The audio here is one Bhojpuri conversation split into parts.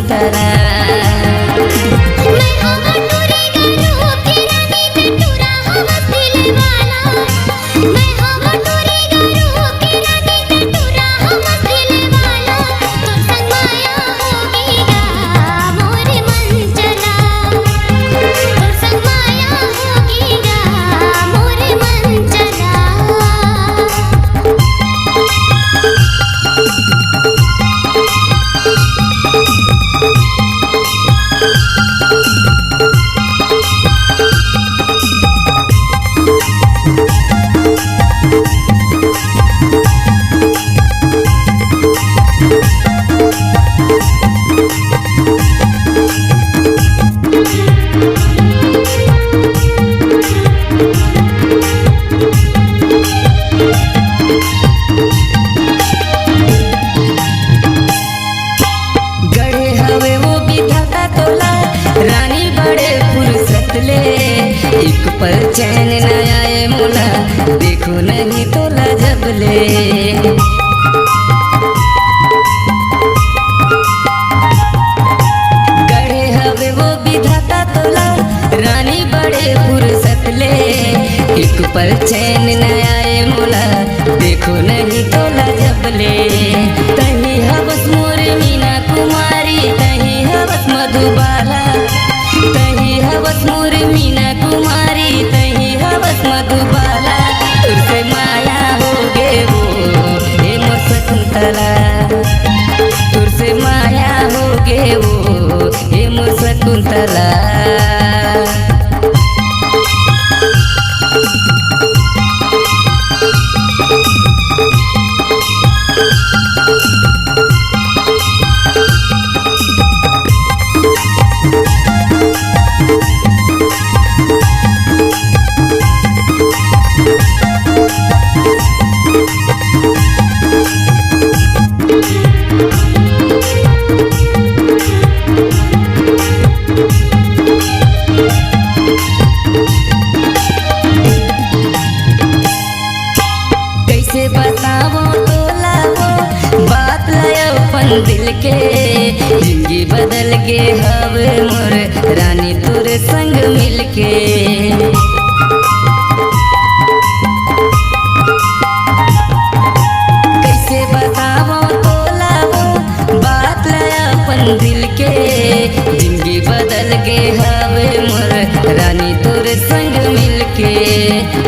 शकुंतला। एक पल चैन न आए मोला, देखो नहीं तोला जबले। गढ़े हवे वो विधाता तोला, रानी बड़े फुर्सत ले। एक पल चैन न आए मोला, देखो नहीं तोला जबले। तही हवस मोर मीना कुमारी, तही हवस मधुबाला, तही हवस मोर मीना कुमारी, तही हवस मधुबाला। तुरसे माया हो गे वो हे मोर शकुंतला, तुरसे माया हो गे वो हे मोर शकुंतला। कैसे बतावो तोला वो बात लाया अपन दिल के, जिंदगी बदल के हवे मोर रानी तोरे संग मिलके। कैसे बतावो तोला वो बात लाया अपन दिल के, जिंदगी बदल के हवे मोर रानी तोरे संग मिलके।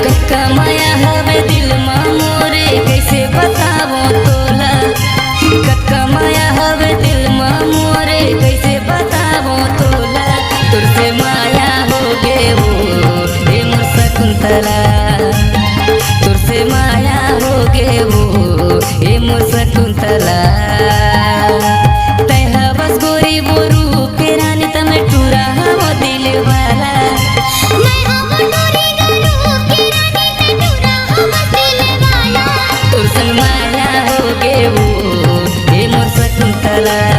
कक्का माया हवे दिल मा मोरे, कैसे बतावो तोला। कक्का माया हवे दिल मा मोरे, कैसे बतावो तोला। तुरसे माया हो गे वो हे मोर शकुंतला, तुरसे माया हो गे वो हे मोर शकुंतला। तय हवस गोरी वो रूप के रानी, तमे टूरा हो दिल वाला। तुरसन माया हो गे वो हे मोर शकुंतला।